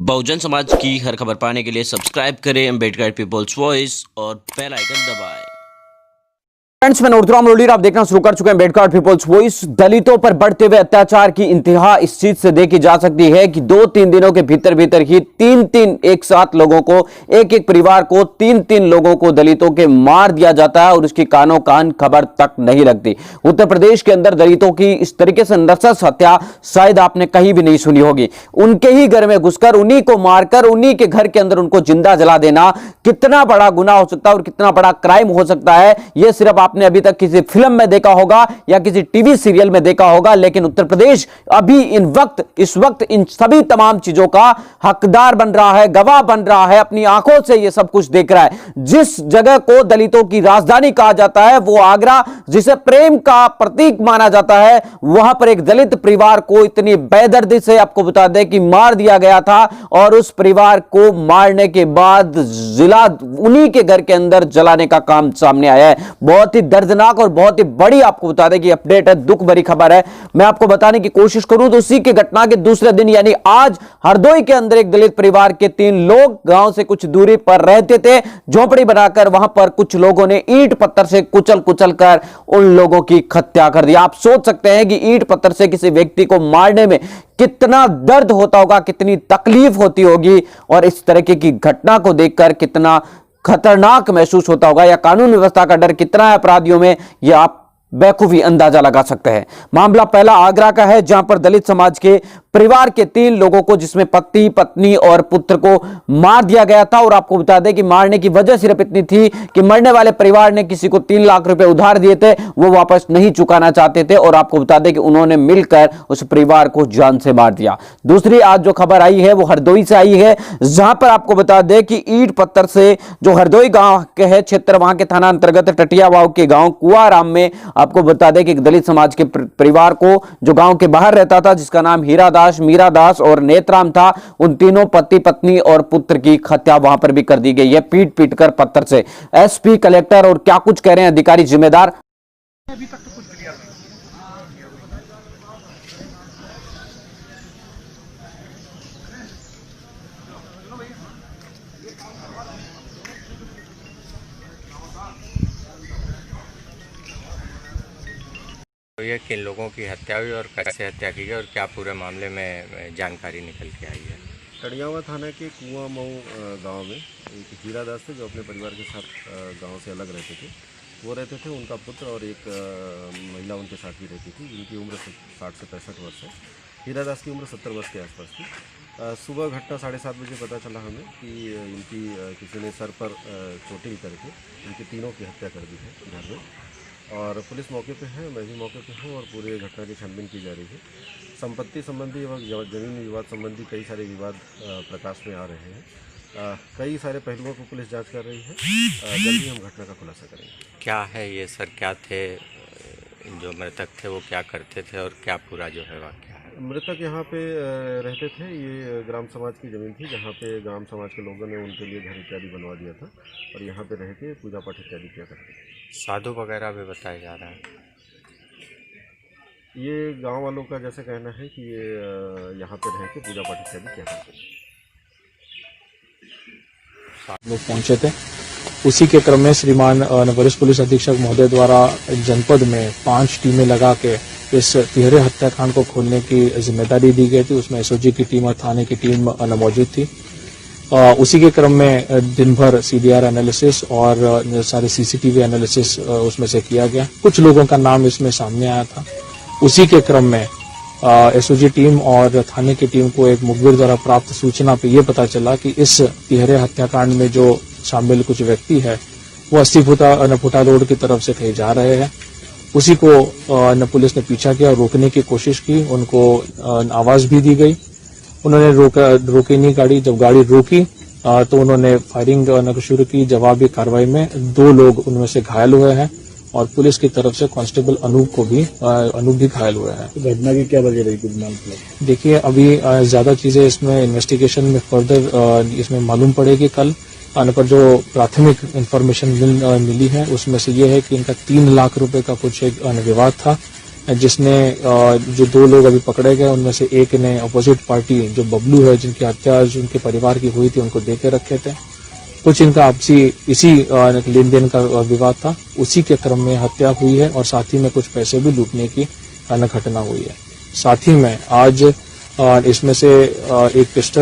बहुजन समाज की हर खबर पाने के लिए सब्सक्राइब करें अम्बेडकर पीपल्स वॉइस और बेल आइकन दबाएं। फ्रेंड्स, मैं नूरतुराम लोलीर आप देखना शुरू कर चुके हैं अम्बेडकर पीपल्स वॉइस। दलितों पर बढ़ते हुए अत्याचार की इंतहा इस चीज से देखी जा सकती है कि 2-3 दिनों के भीतर भीतर ही 3-3 एक साथ लोगों को, एक एक परिवार को 3-3 लोगों को दलितों के मार दिया जाता है और उसकी कानों कान खबर तक नहीं लगती। उत्तर प्रदेश के अंदर दलितों की इस तरीके से नृशंस हत्या शायद आपने कहीं भी नहीं सुनी होगी। उनके ही घर में घुसकर, उन्हीं को मारकर, उन्हीं के घर के अंदर उनको जिंदा जला देना कितना बड़ा गुनाह हो सकता है और कितना बड़ा क्राइम हो सकता है, यह सिर्फ आपने अभी तक किसी फिल्म में देखा होगा या किसी टीवी सीरियल में देखा होगा। लेकिन उत्तर प्रदेश अभी इस वक्त इन सभी तमाम चीजों का हकदार बन रहा है, गवाह बन रहा है, अपनी आंखों से यह सब कुछ देख रहा है। जिस जगह को दलितों की राजधानी कहा जाता है वो आगरा, जिसे प्रेम का प्रतीक माना जाता है, वहां पर एक दलित परिवार को इतनी बेदर्दी से, आपको बता दें कि मार दिया गया था और उस परिवार को मारने के बाद जिला उन्हीं के घर के अंदर जलाने का काम सामने आया है। बहुत ही दर्दनाक और बहुत ही बड़ी आपको बता दें कि अपडेट है, दुख भरी खबर है। मैं आपको बताने की कोशिश करूं तो उसी के घटना के दूसरे दिन यानी आज हरदोई के अंदर एक दलित परिवार के 3 लोग गांव से कुछ दूरी पर रहते थे, झोपड़ी बनाकर वहां पर कुछ लोगों ने ईंट पत्थर से कुचल कर उन लोगों की हत्या कर दी। आप सोच सकते हैं कि ईंट पत्थर से किसी व्यक्ति को मारने में कितना दर्द होता होगा, कितनी तकलीफ होती होगी और इस तरह की घटना को देखकर कितना खतरनाक महसूस होता होगा या कानून व्यवस्था का डर कितना है अपराधियों में, यह आप बेखूबी अंदाजा लगा सकते हैं। मामला पहला आगरा का है, जहां पर दलित समाज के परिवार के 3 लोगों को, जिसमें पति, पत्नी और पुत्र को मार दिया गया था। और आपको बता दें कि मारने की वजह सिर्फ इतनी थी कि मरने वाले परिवार ने किसी को 3 लाख रुपए उधार दिए थे, वो वापस नहीं चुकाना चाहते थे और आपको बता दें कि उन्होंने मिलकर उस परिवार को जान से मार दिया। दूसरी आज जो खबर आई है वो हरदोई से आई है, जहां पर आपको बता दें कि ईंट पत्थर से जो हरदोई गांव के है क्षेत्र, वहां के थाना अंतर्गत टटियावाव के गांव कुआराम में आपको बता दें कि एक दलित समाज के परिवार को, जो गांव के बाहर रहता था, जिसका नाम हीरा दास, मीरा दास और नेत्राम था, उन तीनों पति, पत्नी और पुत्र की हत्या वहां पर भी कर दी गई है, पीट पीट कर पत्थर से। एसपी, कलेक्टर और क्या कुछ कह रहे हैं अधिकारी जिम्मेदार। अभी तक तो कुछ क्लियर नहीं। तो ये किन लोगों की हत्या हुई और कैसे हत्या की गई और क्या पूरे मामले में जानकारी निकल के आई है? टडियावा थाना के कुआं मऊ गांव में एक हीरा दास थे जो अपने परिवार के साथ गांव से अलग रहते थे। वो रहते थे, उनका पुत्र और एक महिला उनके साथ ही रहती थी, जिनकी उम्र 60 से 65 वर्ष है। हीरा दास की उम्र 70 वर्ष के आसपास थी। सुबह घटना 7:30 बजे पता चला हमें कि इनकी किसी ने सर पर चोटिल करके इनकी तीनों की हत्या कर दी है घर में। और पुलिस मौके पे है, मैं भी मौके पे हूँ और पूरे घटना की छानबीन की जा रही है। संपत्ति संबंधी एवं जमीन विवाद संबंधी कई सारे विवाद प्रकाश में आ रहे हैं। कई सारे पहलुओं को पुलिस जांच कर रही है। जल्दी हम घटना का खुलासा करेंगे। क्या है ये सर, क्या थे जो मृतक थे, वो क्या करते थे और क्या पूरा जो है वाक़या है? मृतक यहाँ पे रहते थे। ये ग्राम समाज की ज़मीन थी, जहाँ पे ग्राम समाज के लोगों ने उनके लिए घर इत्यादि बनवा दिया था और यहाँ पे रह के पूजा पाठ इत्यादि किया करते थे। साधु वगैरह भी बताया जा रहा है। ये गांव वालों का जैसे कहना है कि ये यहाँ पे रह के पूजा पाठ इत्यादि किया करते हैं। लोग पहुंचे थे, उसी के क्रम में श्रीमान वरिष्ठ पुलिस अधीक्षक महोदय द्वारा जनपद में 5 टीमें लगा के इस तिहरे हत्याकांड को खोलने की जिम्मेदारी दी गई थी। उसमें एसओजी की टीम और थाने की टीम मौजूद थी। उसी के क्रम में दिन भर सीडीआर एनालिसिस और सारे सीसीटीवी एनालिसिस उसमें से किया गया। कुछ लोगों का नाम इसमें सामने आया था। उसी के क्रम में एसओजी टीम और थाने की टीम को एक मुखबिर द्वारा प्राप्त सूचना पे ये पता चला कि इस तिहरे हत्याकांड में जो शामिल कुछ व्यक्ति है वो 80 फुटा रोड की तरफ से कहीं जा रहे हैं। उसी को पुलिस ने पीछा किया और रोकने की कोशिश की। उनको आवाज भी दी गई, उन्होंने रोकी नहीं गाड़ी। जब गाड़ी रोकी तो उन्होंने फायरिंग शुरू की। जवाबी कार्रवाई में 2 लोग उनमें से घायल हुए हैं और पुलिस की तरफ से कांस्टेबल अनूप भी घायल हुए हैं। तो घटना की क्या वजह रही? कुछ मालूम? देखिए, अभी ज्यादा चीजें इसमें इन्वेस्टिगेशन में फर्दर इसमें मालूम पड़ेगी कल। आने पर जो प्राथमिक इंफॉर्मेशन मिली है उसमें से ये है कि इनका 3 लाख रुपए का कुछ एक विवाद था जिसने जो 2 लोग अभी पकड़े गए उनमें से एक ने अपोजिट पार्टी जो बबलू है जिनकी हत्या उनके परिवार की हुई थी उनको दे के रखे थे। कुछ इनका आपसी इसी लेन देन का विवाद था, उसी के क्रम में हत्या हुई है और साथ ही में कुछ पैसे भी लूटने की घटना हुई है। साथ ही में आज इसमें से एक पिस्टल